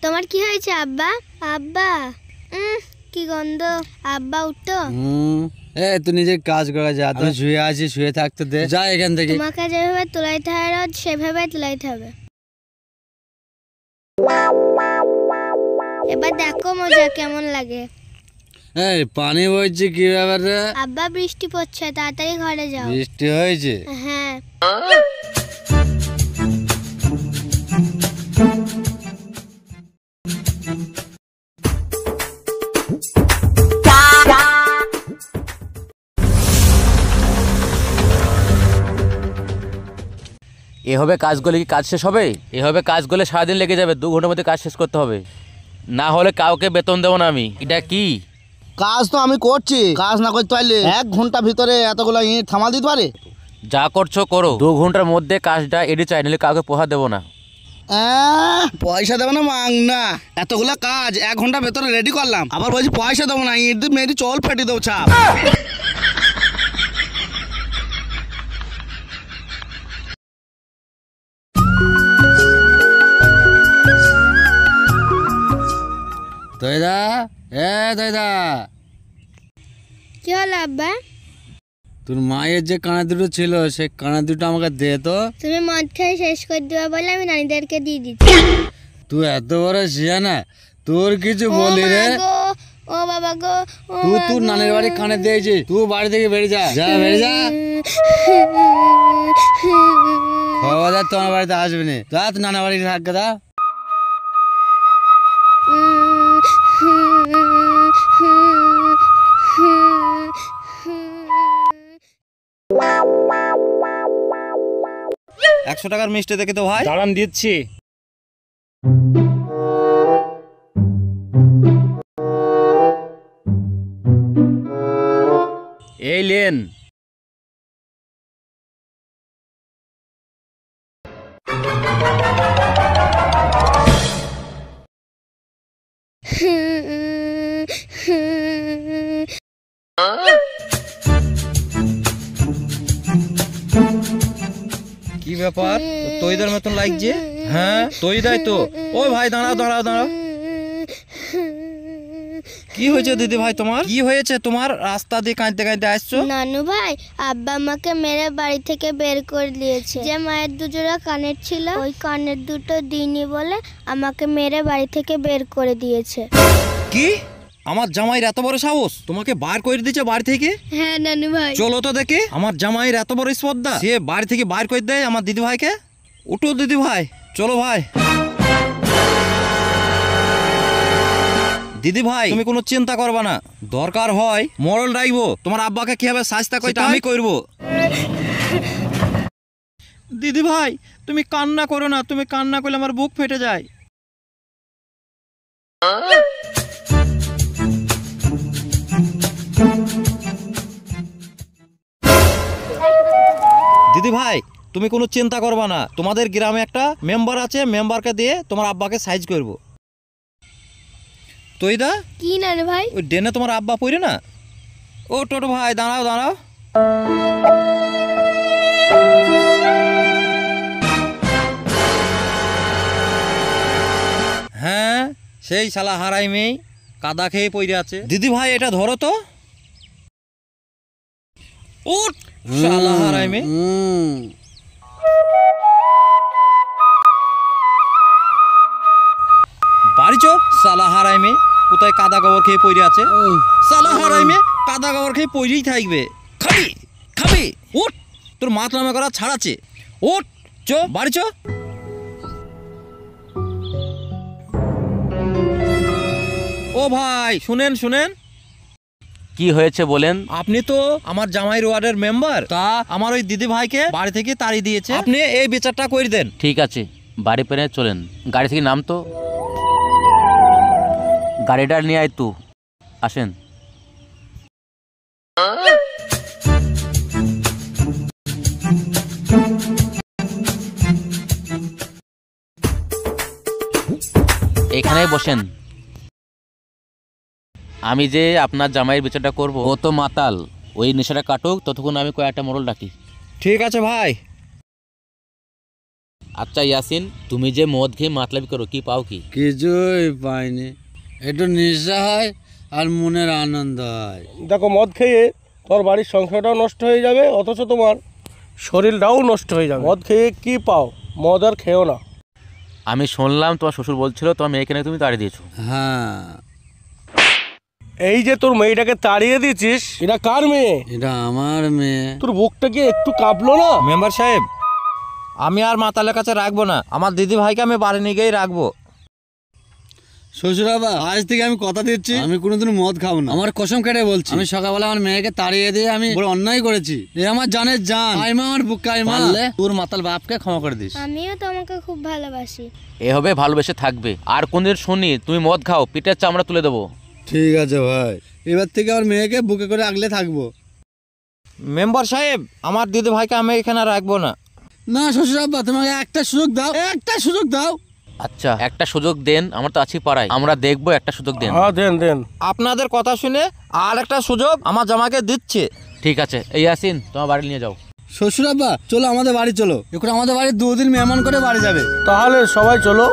তোমার কি হয়েছে আব্বা? আব্বা কি গন্ধ। আব্বা উঠো। তুই নিজে কাজ করা যা, তুই শুয়ে আছিস, শুয়ে থাকতে দে, যা এখান থেকে। তোমাকে যেভাবে তোলাইতে হয় রোজ সেভাবে তোলাইতে হবে। এবার দেখো মজা কেমন লাগে। এই পানি বইছে কি ব্যাপার রে? আব্বা বৃষ্টি পড়ছে, তাড়াতাড়ি ঘরে যাও। বৃষ্টি হয়েছে? হ্যাঁ। এভাবে কাজ করলে কি কাজ শেষ হবে? এভাবে কাজ করলে সারাদিন লেগে যাবে, 2 ঘন্টার মধ্যে কাজ শেষ করতে হবে, না হলে কাউকে বেতন দেবো না আমি। এটা কি কাজ? তো আমি করছি, কাজ না করতে পারলে 1 ঘন্টা ভিতরে এতগুলো ইট থামাল দিতে পারে? যা করছো করো, 2 ঘন্টার মধ্যে কাজটা এডি চাই, নাহলে কাউকে পোহা দেবো না। পয়সা দেবো না মাং না, এতগুলা কাজ 1 ঘন্টার ভেতরে রেডি করলাম, আবার বলছি পয়সা দেবো না, ইট মেয়েটি চল ফেটে দেবো ছাপ। দইদা, দইদা, কি হলো আব্বা? তোর মায়ের যে কানা দুটো ছিল, সে কানা দুটো আমাকে দে তো। তুমি মদ খেয়ে শেষ করে দেওয়া বলে আমি নানিদেরকে দিয়ে দিচ্ছি। তুই এত বড় শিয়ানা, তোর কিছু বলি রে? ও বাবা গো, তুই তোর নানির বাড়ি কানে দিয়েছিস, তুই বাড়ি থেকে বেরিয়ে যা, যা বেরিয়ে যা। খবরদার তোমার বাড়িতে আসবি না, যা তুই নানা বাড়ি থাক দা। টাকার মিষ্টি দেখে তো ভাই, দাঁড়ান দিচ্ছি। এই লেন। কি ব্যাপার, তৈদার মতন লাগছে? হ্যাঁ তৈদাই তো। ও ভাই দাঁড়াও দাঁড়াও দাঁড়াও। কি হয়েছে দিদি ভাই তোমার? কি হয়েছে তোমার? রাস্তা দিয়ে কাঁদতে কাঁদতে আসছো? নানু ভাই, আব্বা আমাকে মেরে বাড়ি থেকে বের করে দিয়েছে। যে মায়ের দুজোড়া কানের ছিল, ওই কানের দুটো দিইনি বলে আমাকে মেরে বাড়ি থেকে বের করে দিয়েছে। কি? আমার জামাইয়ের এত বড় সাহস, তোমাকে বার করে দিয়েছে বাড়ি থেকে? হ্যাঁ নানু ভাই। চলো তো দেখি, আমার জামাইয়ের এত বড় স্পর্ধা, সে বাড়ি থেকে বার করে দেয় আমার দিদি ভাইকে। উঠো দিদি ভাই, চলো ভাই। দিদি ভাই তুমি কোনো চিন্তা করবা না, দরকার হয় মরল রাখবো, তোমার আব্বাকে কিভাবে শাস্তি করতে আমি করবো। দিদি ভাই তুমি কান্না করো না, তুমি কান্না করলে আমার বুক ফেটে যায়। দিদি ভাই তুমি কোনো চিন্তা করবা না, তোমাদের গ্রামে একটা মেম্বার আছে, মেম্বারকে দিয়ে তোমার আব্বাকে সাইজ করবো। তৈদা কি নানু ভাই? ওই ডেনে তোমার আব্বা পড়ে না। ও টোটো ভাই দাঁড়াও দাঁড়াও। হ্যাঁ সেই শালা হারাই মেয়ে কাদা খেয়ে পড়ে আছে। দিদি ভাই এটা ধরো তো। উঠ শালা হারাই মেয়ে। বাড়ি চো শালা হারাই মেয়ে, কোথায় কাদা গোবর খেয়ে পড়ে আছে। শালা হারাই মেয়ে কাদা গোবর খেয়ে পড়েই থাকবে। খাবি খাবি, উঠ, তোর মাতলামা করা ছাড়াচ্ছে। উঠ চো বাড়ি চো। ও ভাই শুনেন শুনেন। কি হয়েছে বলেন? আপনি তো আমার জামাই ওয়ার্ডের মেম্বার, তা আমার ওই দিদি ভাইকে বাড়ি থেকে তাড়িয়ে দিয়েছে, আপনি এই বিচারটা করে দেন। ঠিক আছে, বাড়ি পেরে চলেন, গাড়ি থেকে নাম তো, গাড়িটা নিয়ে আয় তু, আসেন। এখানেই বসেন। আমি যে আপনার জামাইয়ের বিচারটা করব, ও তো মাতাল, ওই নেশাটা কাটুক ততক্ষণ আমি কয়েকটা মোড়ল ডাকি। ঠিক আছে ভাই। আচ্ছা ইয়াসিন, তুমি যে মদ খেয়ে মাতলামি করো, কি পাও কি? কিছুই পাইনি, একটু নেশা হয় আর মনের আনন্দ হয়। দেখো, মদ খেয়ে তোর বাড়ির সংসারটাও নষ্ট হয়ে যাবে, অথচ তোমার শরীরটাও নষ্ট হয়ে যাবে। মদ খেয়ে কি পাও? মদ আর খেও না। আমি শুনলাম তোমার শ্বশুর বলছিল তোমার মেয়েকে নাকি তুমি তাড়িয়ে দিয়েছো। হ্যাঁ, এই যে তোর মেয়েটাকে তাড়িয়ে দিয়েছিস, এটা কার মেয়ে? এটা আমার মেয়ে। তোর বুকটা কি একটু কাঁপলো না? মেম্বার সাহেব, আমি আর মাতালের কাছে রাখবো না, আমার দিদি ভাইকে আমি বাড়ি নিয়ে গিয়েই রাখবো। শ্বশুরাবা, আজ থেকে আমি কথা দিচ্ছি আমি কোনোদিন মদ খাবো না। আমার কসম কেটে বলছি, আমি সকালবেলা আমার মেয়েকে তাড়িয়ে দিয়ে আমি বড় অন্যায় করেছি। এ আমার জানের জান, আইমা আমার বুক আইমা, তোর মাতাল বাপকে ক্ষমা করে দিস। আমিও তোমাকে খুব ভালোবাসি। এভাবে ভালোবেসে থাকবে, আর কোনদিন শুনি তুমি মদ খাও, পিঠের চামড়া তুলে দেবো। ঠিক আছে ভাই, এবার থেকে আমার মেয়েকে বুকে করে আগলে থাকবো। মেম্বার সাহেব, আমার দিদি ভাইকে আমি এখানে রাখবো না। না শ্বশুরাব্বা, তোমাকে একটা সুযোগ দাও, একটা সুযোগ দাও। আচ্ছা, একটা সুযোগ দেন, আমরা তো আছি পাড়ায়, আমরা দেখবো, একটা সুযোগ দেন। হ্যাঁ, দেন দেন। আপনাদের কথা শুনে আর একটা সুযোগ আমার জামাকে দিচ্ছে। ঠিক আছে, এই ইয়াসিন তোমার বাড়ি নিয়ে যাও। শ্বশুরাব্বা চলো আমাদের বাড়ি চলো, এখন আমাদের বাড়ি 2 দিন মেহমান করে বাড়ি যাবে। তাহলে সবাই চলো।